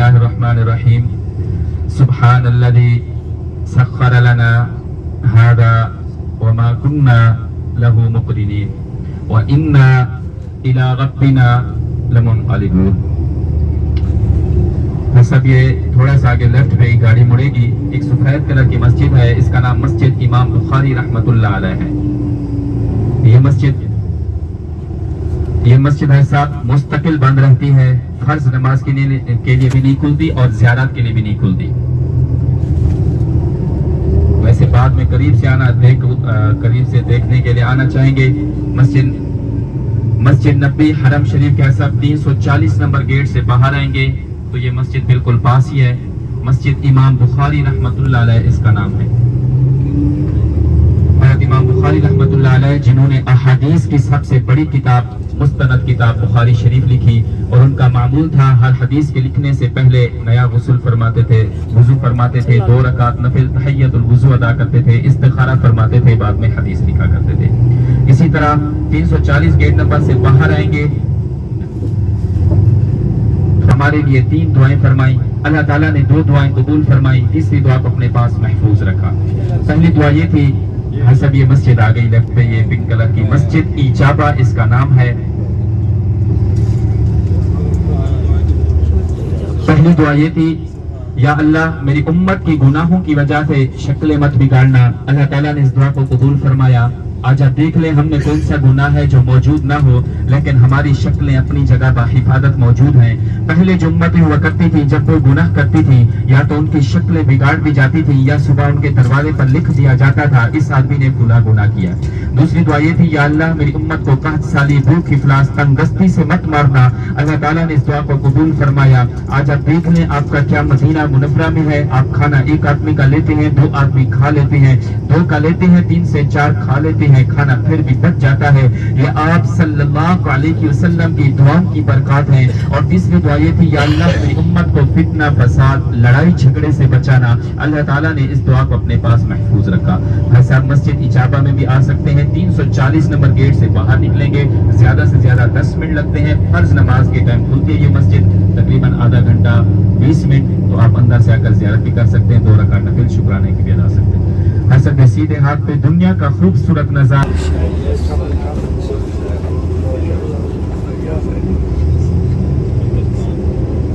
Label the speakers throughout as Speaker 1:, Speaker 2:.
Speaker 1: बिस्मिल्लाहिर्रहमानिर्रहीम सुब्हानल्लज़ी सख्खर लना हादा व मा कुन्ना लहू मुक़रिनीन व इन्ना इला रब्बिना लमुनक़लिबून। सब ये थोड़ा सा आगे लेफ्ट पे गाड़ी मुड़ेगी, एक सफेद कलर की मस्जिद है, इसका नाम मस्जिद इमाम बुखारी रहमतुल्लाह अलैह है। ये मस्जिद है साहब मुस्तकिल बंद रहती है, फर्ज नमाज के लिए भी नहीं खुलती और ज़ियारत के लिए भी नहीं खुलती। वैसे बाद में करीब से देखने के लिए आना चाहेंगे। मस्जिद नबी हरम शरीफ के सब 340 नंबर गेट से बाहर आएंगे तो ये मस्जिद बिल्कुल पास ही है। मस्जिद इमाम बुखारी रहमतुल्लाह अलैह इसका नाम है। इमाम बुखारी रहमतुल्लाह अलैह जिन्होंने अहादीस की सबसे बड़ी किताब मुस्तनद किताब बुखारी शरीफ लिखी, और उनका मामूल था हर हदीस के लिखने से पहले नया गुस्ल फरमाते थे, वुजू फरमाते थे, 2 रकात नफिल तहियतुल वुजू अदा करते थे, इस्तिखारा फरमाते थे, बाद में हदीस लिखा करते थे। इसी तरह 340 गेट नंबर से बाहर आएंगे, हमारे लिए 3 दुआएं फरमाई। अल्लाह ताला ने 2 दुआएं कबूल फरमाई, तीसरी दुआ को अपने पास महफूज रखा। पहली दुआ ये थी, सब ये मस्जिद आ गई लेफ्ट पे, ये पिंक कलर की मस्जिद इजाबा इसका नाम है। पहली दुआ ये थी, या अल्लाह मेरी उम्मत की गुनाहों की वजह से शक्लें मत बिगाड़ना। अल्लाह ताला ने इस दुआ को कबूल फरमाया। आज आप देख लें हमने कौन सा गुनाह है जो मौजूद ना हो, लेकिन हमारी शक्लें अपनी जगह बाहिफाजत मौजूद हैं। पहले जो उम्मतें हुआ करती थी, जब वो गुनाह करती थी या तो उनकी शक्लें बिगाड़ दी जाती थी या सुबह उनके दरवाजे पर लिख दिया जाता था इस आदमी ने गुनाह किया। दूसरी दुआ ये थी, या अल्लाह मेरी उम्मत को कहत साली भूख इफलास तंगदस्ती से मत मारना। अल्लाह ताला ने इस दुआ को कबूल फरमाया। आज आप देख लें आपका क्या मदीना मुनव्वरा में है, आप खाना एक आदमी का लेते हैं, 2 आदमी खा लेते हैं, 2 का लेते हैं, 3 से 4 खा लेते हैं, खाना फिर भी बच जाता है। ये आप सल्लल्लाहु अलैहि वसल्लम की दुआओं की बरकत है। और तीसरी दुआ ये थी, या अल्लाह मेरी उम्मत को फितना फसाद लड़ाई झगड़े से बचाना। अल्लाह ताला ने इस दुआ को अपने पास महफूज रखा। भाई साहब मस्जिद इजाबा में भी आ सकते हैं, 340 नंबर गेट से बाहर निकलेंगे, ज्यादा से ज्यादा 10 मिनट लगते हैं। फर्ज नमाज के टाइम खुलती है ये मस्जिद, तकरीबन आधा घंटा 20 मिनट, तो आप अंदर से आकर ज़ियारत भी कर सकते हैं, 2 रकात नफिल शुक्राने की भी अदा सकते हैं। हसद सीधे हाथ पे दुनिया का खूबसूरत नजारा।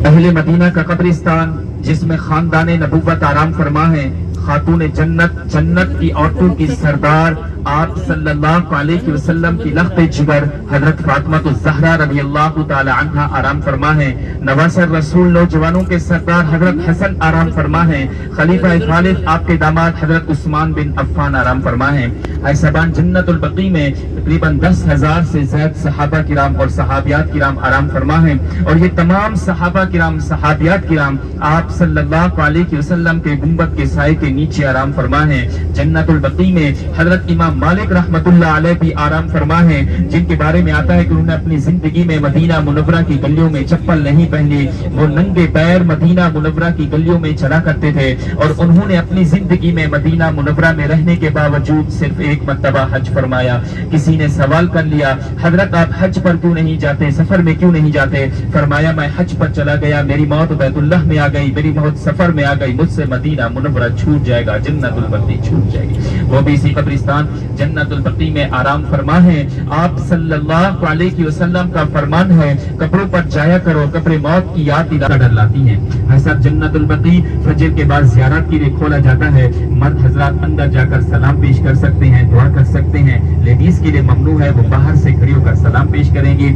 Speaker 1: अहले मदीना का कब्रिस्तान जिसमें खानदाने नबुव्वत आराम फरमा है, खातून जन्नत की औरतों की सरदार आप सल्लल्लाहु अलैहि वसल्लम की लख्त जिगर हजरत फातिमा ज़हरा रज़ी अल्लाह ताला अन्हा आराम फरमा है। नवासर रसूल नौजवानों के सरदार हजरत हसन आराम फरमा है। खलीफा खालिद आपके दामाद हजरत उस्मान बिन अफ़्फ़ान आराम फरमा है। ऐसबान जन्नतुल बकी में तकरीबन 10,000 से ज़्यादा सहाबा किराम और सहाबियात किराम आराम फरमा है। और ये तमाम सहाबा किराम सहाबियात किराम आप सल्लल्लाहु अलैहि वसल्लम के गुंबद के साए के नीचे आराम फरमा है। जन्नतुल बकी में हजरत इमाम मालिक रहमतुल्लाह अलैह भी आराम फरमा है, जिनके बारे में आता है कि उन्होंने अपनी जिंदगी में मदीना मुनव्वरा की गलियों में चप्पल नहीं पहनी, वो नंगे पैर मदीना मुनव्वरा की गलियों में चला करते थे। और उन्होंने अपनी जिंदगी में मदीना मुनव्वरा में रहने के बावजूद सिर्फ एक मर्तबा हज फरमाया। किसी ने सवाल कर लिया, हजरत आप हज पर क्यों नहीं जाते, सफर में क्यों नहीं जाते? फरमाया मैं हज पर चला गया, मेरी मौत बैतुल्लाह में आ गई, मेरी मौत सफर में आ गई, मुझसे मदीना मुनव्वरा छूट जाएगा, जन्नतुल बकी छूट जाएगी। वो भी इसी कब्रिस्तान जन्नतुल बकी में आराम फरमा है। आप सल्लल्लाहु अलैहि वसल्लम का फरमान है, कब्रों पर जाया करो, कब्र मौत की याद डर लाती है। ऐसा जन्नतुल बकी फजर के बाद ज़ियारत के लिए खोला जाता है। मर्द हजरात अंदर जाकर सलाम पेश कर सकते हैं, दुआ कर सकते हैं। लेडीज के लिए ममनू है, वो बाहर से खड़ी होकर सलाम पेश करेंगी।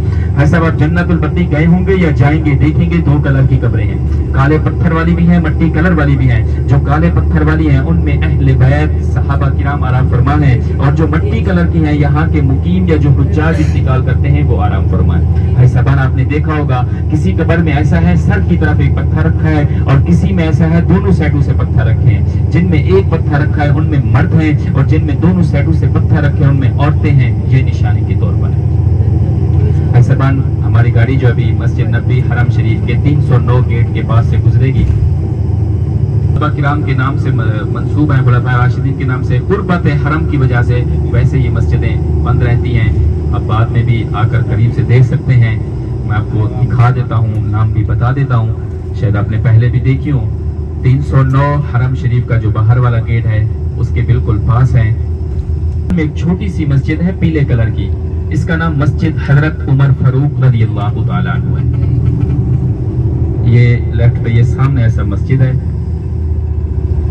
Speaker 1: ऐसा आप जन्नतुल बकी गए होंगे या जाएंगे, देखेंगे 2 कलर की कब्रें हैं, काले पत्थर वाली भी है, मट्टी कलर वाली भी है। जो काले पत्थर वाली है उनमें अहले बैत सहाबा किराम आराम फरमा है, और जो मट्टी कलर की है यहाँ के मुकीम या जो हुज्जाज इंतकाल करते हैं वो आराम फरमाए। ऐसा बार आपने देखा होगा, किसी कब्र में ऐसा है सर की तरफ एक पत्थर रखा है और किसी में ऐसा है दोनों साइडों से पत्थर रखे हैं। जिनमें एक पत्थर रखा है उनमें मर्द हैं और जिनमें दोनों साइडों से पत्थर रखे हैं उनमें औरतें हैं। ये निशानी के तौर पर है। ऐसा बार हमारी गाड़ी जो अभी मस्जिद नबी हरम शरीफ के 309 गेट के पास से गुजरेगी, किराम के नाम से मंसूब है, खुलफाए राशिदीन के नाम से, कुर्बत हरम की वजह से वैसे ये मस्जिदें बंद रहती हैं। अब बाद में भी आकर करीब से देख सकते हैं। मैं आपको दिखा देता हूँ, नाम भी बता देता हूँ। शायद आपने पहले भी देखी हो, 309 हरम शरीफ का जो बाहर वाला गेट है उसके बिल्कुल पास है एक छोटी सी मस्जिद है पीले कलर की, इसका नाम मस्जिद हजरत उमर फारूक रज़ियल्लाहु ताला अन्हु है। ये लेफ्ट पे ये सामने ऐसा मस्जिद है,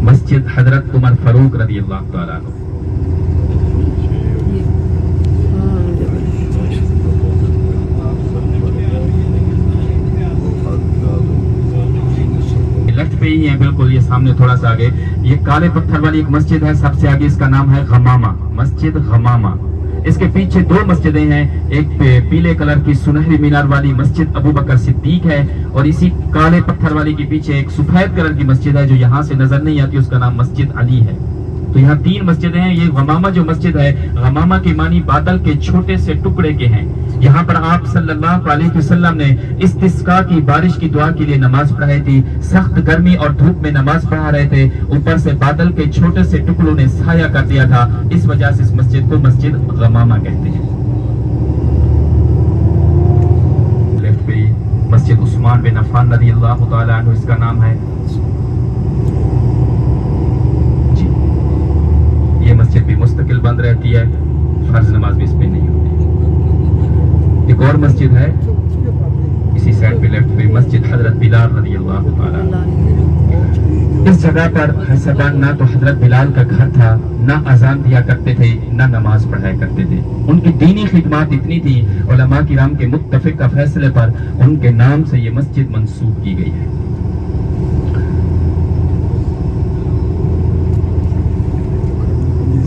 Speaker 1: मस्जिद हजरत उमर फारूक रज़ियल्लाहु ताला अन्हु। लेफ्ट पे ही है बिल्कुल, ये सामने थोड़ा सा आगे ये काले पत्थर वाली एक मस्जिद है, सबसे आगे इसका नाम है गमामा, मस्जिद गमामा। इसके पीछे दो मस्जिदें हैं, एक पीले कलर की सुनहरी मीनार वाली मस्जिद अबू बकर सिद्दीक है, और इसी काले पत्थर वाली के पीछे एक सफेद कलर की मस्जिद है जो यहाँ से नजर नहीं आती, उसका नाम मस्जिद अली है। तो यहाँ तीन मस्जिदें हैं। ये गमामा जो मस्जिद है, गमामा के मानी बादल के छोटे से टुकड़े के हैं। यहाँ पर आप सल्लल्लाहु अलैहि वसल्लम ने इस्तिस्का की बारिश की दुआ के लिए नमाज पढ़ाई थी। सख्त गर्मी और धूप में नमाज पढ़ा रहे थे, ऊपर से बादल के छोटे से टुकड़ों ने साया कर दिया था, इस वजह से इस मस्जिद को मस्जिद गमामा कहते हैं। लेफ्ट पे मस्जिद उस्मान बिन अफ़्फ़ान रज़ियल्लाहु ताला अन्हु इसका नाम है। ये मस्जिद भी मुस्तकिल बंद रहती है, फर्ज नमाज भी इसमें नहीं होती। एक और मस्जिद है इसी साइड पे लेफ्ट पे, मस्जिद हजरत बिलाल रज़ियल्लाहु ताला अन्हु। इस जगह पर हसबान ना तो हजरत बिलाल का घर था, ना अजान दिया करते थे, ना नमाज पढ़ाया करते थे। उनकी दीनी खिदमत इतनी थी, उलमा किराम के मुत्तफिक फैसले पर उनके नाम से ये मस्जिद मंसूब की गई है।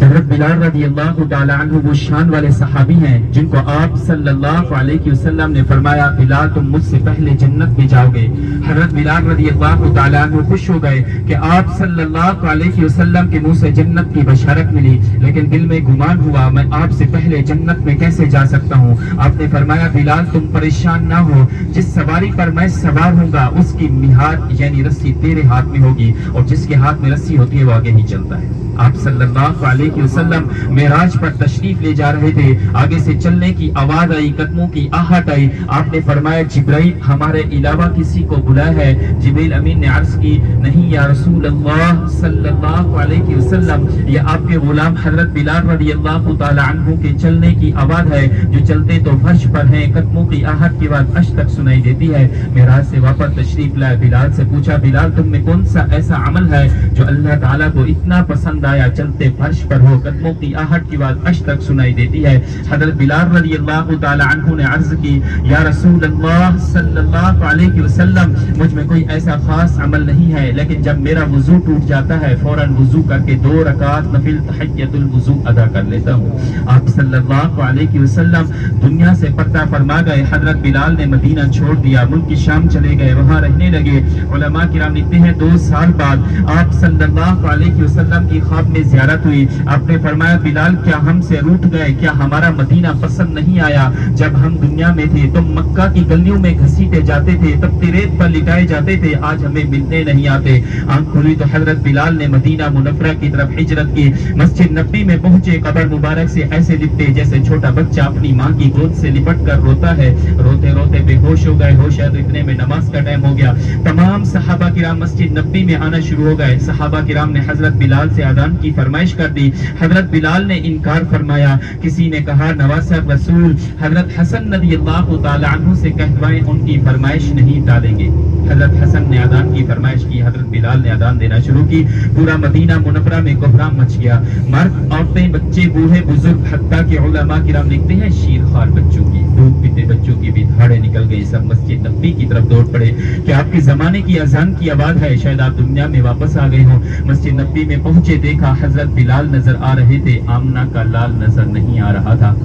Speaker 1: हज़रत बिलाल रज़ियल्लाहु ताला अन्हु वो शान वाले सहाबी हैं जिनको आप सल्लल्लाहु अलैहि वसल्लम ने फरमाया, बिलाल तुम मुझसे पहले जन्नत में जाओगे। हज़रत बिलाल रज़ियल्लाहु ताला अन्हु खुश हो गए कि आप सल्लल्लाहु अलैहि वसल्लम के मुंह से जन्नत की बशारत मिली, लेकिन दिल में गुमान हुआ मैं आपसे पहले जन्नत में कैसे जा सकता हूँ। आपने फरमाया, बिलाल तुम परेशान ना हो, जिस सवारी पर मैं सवार हूँगा उसकी मिहार यानी रस्सी तेरे हाथ में होगी, और जिसके हाथ में रस्सी होती है वो आगे ही चलता है। आप सल्लल्लाहु अलैहि वसल्लम मेराज पर तशरीफ ले जा रहे थे, आगे से चलने की आवाज आई, कदमों की आहट आई। आपने फरमाया, जिब्राइल हमारे अलावा किसी को बुलाया है। जिब्राइल अमीन ने अर्ज की, नहीं या रसूल अल्लाह सल्लल्लाहु अलैहि वसल्लम, ये आपके गुलाम हजरत बिलाल रज़ियल्लाहु ताला अन्हु के चलने की आवाज है, जो चलते तो फर्श पर हैं, कदमों की आहट की आवाज अश तक सुनाई देती है। मेराज से वापस तशरीफ लाए, बिलाल से पूछा, बिलाल तुम में कौन सा ऐसा अमल है जो अल्लाह ताला को इतना पसंद आया, चलते फर्श पर हो, कदमों की आहट की आवाज अश तक सुनाई देती है। हजरत बिलाल रज़ियल्लाहु ताला अन्हु ने अर्ज की, या रसूल अल्लाह सल्लल्लाहु अलैहि वसल्लम, मुझ में कोई ऐसा खास अमल नहीं है, लेकिन जब मेरा वुजू टूट जाता है फौरन वुजू करके 2 रकात नफिल तहियतुल वुजू अदा कर लेता हूँ। आप सल्लल्लाहु अलैहि वसल्लम दुनिया से पर्दा फरमा गए। हजरत बिलाल ने मदीना छोड़ दिया, मुल्क की शाम चले गए, वहाँ रहने लगे। उलमा किराम लिखते हैं 2 साल बाद आप सल्लल्लाहु अलैहि वसल्लम की ख्वाब में ज़ियारत हुई। आपने फरमाया, बिलाल क्या हमसे रूठ गए, क्या हमारा मदीना पसंद नहीं आया। जब हम दुनिया में थे तो मक्का की गलियों में घसीटे जाते थे, तब रेत पर लिटाए जाते थे, आज हमें मिलने नहीं आते। आंख खुली तो हजरत बिलाल ने मदीना मुनव्वरा की तरफ हिजरत की। मस्जिद नबी में पहुंचे, कब्र मुबारक से ऐसे लिपटे जैसे छोटा बच्चा अपनी माँ की गोद से लिपट कर रोता है। रोते रोते बेहोश हो गए, होश आए तो इतने में नमाज का टाइम हो गया। तमाम सहाबा किराम मस्जिद नबी में आना शुरू हो गए। सहाबा किराम ने हजरत बिलाल से आदान की फरमाइश कर दी। हजरत बिलाल ने इनकार फरमाया। किसी ने कहा, नवासा रसूल हजरत हसन रज़ियल्लाहु ताला अन्हु से कहवाएं, उनकी फरमाइश नहीं टालेंगे। हजरत हसन ने आदान की फरमाइश की, हजरत बिलाल ने आदान देना शुरू की। पूरा मदीना मुनव्वरा में कोहराम मच गया। मर्द, औरतें, बच्चे, बूढ़े, बुजुर्ग, हत्ता के उलमा किराम लिखते हैं शीरखार बच्चों की, दूध पीते बच्चों की भी धाड़े निकल गई। सब मस्जिद नबी की तरफ दौड़ पड़े कि आपके जमाने की अजान की आवाज है, शायद आप दुनिया में वापस आ गए हो। मस्जिद नबी में पहुंचे, देखा हजरत बिलाल नजर आ रहे थे, आमना का लाल नजर नहीं आ रहा था।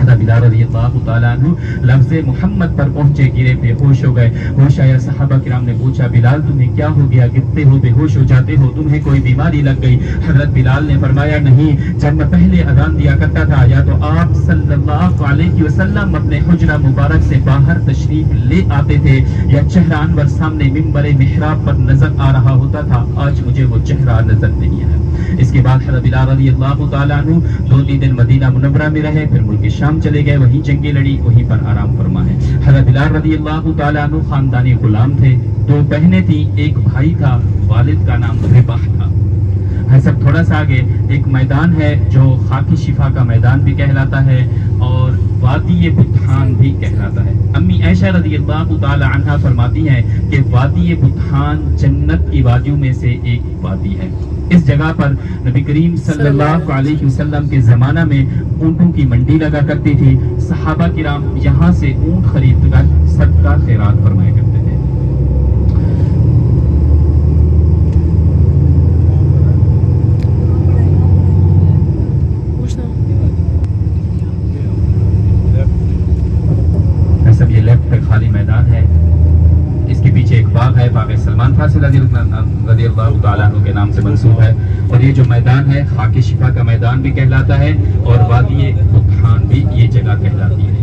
Speaker 1: बिलाल रज़ियल्लाहु ताला अन्हु लफ्ज़े मोहम्मद पर पहुंचे, गिरे, बेहोश हो गए। होश आया, सहाबा किराम ने पूछा, बिलाल तुम्हें क्या हो गया, गिरते हो, बेहोश हो जाते हो, तुम्हें कोई बीमारी लग गई? हजरत बिलाल ने फरमाया, नहीं, जब मैं पहले अजान दिया करता था, या तो आप सल्लल्लाहु अलैहि वसल्लम अपने हुजरा मुबारक से बाहर तशरीफ ले आते थे, या चेहरा अनवर सामने मिंबर मिहराब पर नजर आ रहा होता था। आज मुझे वो चेहरा नजर नहीं आया। इसके बाद हजरत बिलाल रज़ियल्लाहु ताला अन्हु 2-3 दिन मदीना मुनव्वरा में रहे, फिर मुल्क
Speaker 2: شام چلے گئے، وہیں جنگیں لڑی، وہیں پر آرام فرما ہے۔ حضرت بلال رضی اللہ تعالیٰ عنہ خاندانی غلام تھے، 2 بہنیں تھیں، ایک بھائی تھا، والد کا نام رباح تھا۔ ہے سب تھوڑا سا آگے ایک میدان ہے جو خاک شفا کا میدان بھی کہلاتا ہے اور وادی بطحان بھی کہلاتا ہے۔ امی عائشہ رضی اللہ تعالی عنہا فرماتی ہیں کہ وادی بطحان جنت کی وادیوں میں سے ایک وادی ہے۔ اس جگہ پر نبی کریم صلی اللہ علیہ وسلم کے زمانہ میں اونٹوں کی منڈی لگا کرتی تھی، صحابہ کرام یہاں سے اونٹ خرید کر صدقہ خیرات فرمایا کرتے تھے۔ سب یہ لیفٹ پہ خالی میدان ہے، اس کے پیچھے ایک باغ ہے، باغ سلمان فارسی رضی اللہ تعالیٰ عنہ کے نام سے منسوب ہے، اور یہ جو میدان ہے خاک شفا کا میدان بھی کہلاتا ہے اور وادی بطحان بھی یہ جگہ کہلاتی ہے۔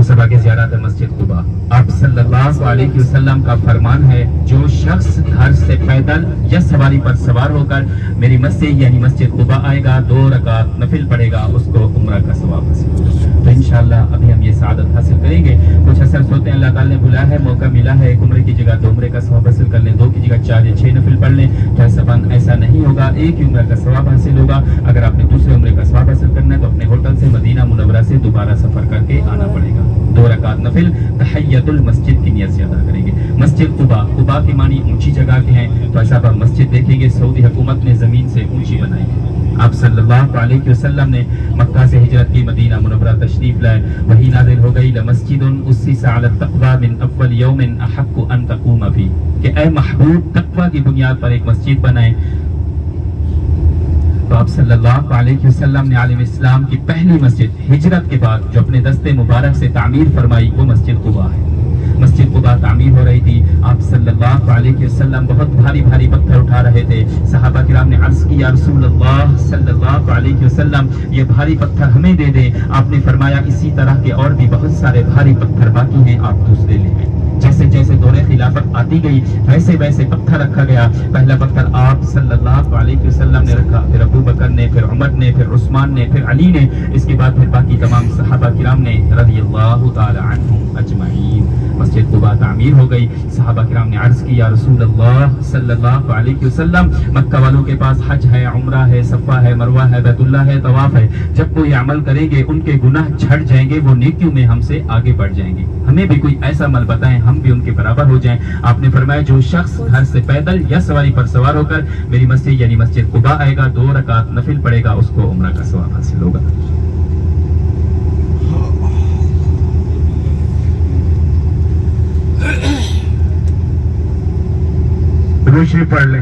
Speaker 2: سبا کے زیارت مسجد قباء، آپ صلی اللہ علیہ وسلم کا فرمان ہے جو شخص گھر سے پیدل یا سواری پر سوار ہو کر میری مسجد یعنی مسجد قباء آئے گا، 2 رکعت نفل پڑھے گا، اس کو عمرہ کا ثواب حاصل ہوگا۔ تو انشاءاللہ ابھی ہم یہ سعادت حاصل کریں گے۔ کچھ اثر سوتے ہیں اللہ تعالیٰ نے بلایا ہے، موقع ملا ہے، ایک عمرے کی جگہ 2 عمرے کا ثواب حاصل کر لیں، 2 کی جگہ 4 یا 6 نفل پڑھ لیں، تو ایسا نہیں ہوگا، ایک ہی عمرہ کا ثواب حاصل ہوگا۔ اگر آپ نے دوسرے عمرے کا ثواب حاصل کرنا ہے تو اپنے ہوٹل سے مدینہ منورہ سے دوبارہ سفر کر کے آنا پڑے گا، 2 رکعت نفل تحیۃ المسجد کی نیت سے ادا کریں گے۔ مسجد قباء، قباء کی معنی اونچی جگہ کے ہیں، تو ایسا آپ مسجد دیکھیں گے سعودی حکومت نے زمین سے اونچی بنائی ہے۔ آپ صلی اللہ علیہ وسلم نے مکہ سے ہجرت کی، مدینہ منورہ تشریف لائے، وہی نازل ہو گئی لمسجد اسس علی التقوی من اول یوم احق ان تقوم فیہ، کہ اے محبوب تقوی کی بنیاد پر ایک مسجد بنائیں۔ تو آپ صلی اللہ علیہ وسلم نے عالم اسلام کی پہلی مسجد ہجرت کے بعد جو اپنے دستے مبارک سے تعمیر فرمائی وہ مسجد قباء ہے۔ مسجد قباء تعمیر ہو رہی تھی، آپ صلی اللہ علیہ وسلم بہت بھاری بھاری پتھر اٹھا رہے تھے، صحابہ کرام نے عرض کی یا رسول اللہ صلی اللہ علیہ وسلم یہ بھاری پتھر ہمیں دے دیں۔ آپ نے فرمایا اسی طرح کے اور بھی بہت سارے بھاری پتھر باقی ہیں، آپ دوسرے لے لیں۔ جیسے جیسے دور خلافت آتی گئی ویسے ویسے پتھر رکھا گیا۔ پہلا پتھر آپ صلی اللہ علیہ وسلم نے رکھا، پھر ابو بکر نے، پھر عمر نے، پھر عثمان نے، پھر علی نے، اس کے بعد پھر باقی تمام صحابہ کرام نے رضی اللہ تعالی عنہم اجمعین۔ مسجد قباء تعمیر ہو گئی، صحابہ کرام نے عرض کی یا رسول اللہ صلی اللہ علیہ وسلم مکہ والوں کے پاس حج ہے، عمرہ ہے، صفا ہے، مروہ ہے، بیت اللہ ہے، طواف ہے، جب وہ یہ عمل کریں گے ان کے گناہ چھٹ جائیں گے، وہ نیکیوں میں ہم سے آگے بڑھ جائیں گے، ہمیں بھی کوئی ایسا عمل بتائیں ہم بھی ان کے برابر ہو جائیں۔ آپ نے فرمایا جو شخص گھر سے پیدل یا سواری پر سوار ہو کر میری مسجد یعنی مسجد قباء آئے گا، 2 رکعت نفل پڑھے گا، اس کو عمرہ کا ثواب حاصل ہوگا۔ روشنی پڑھ لیں۔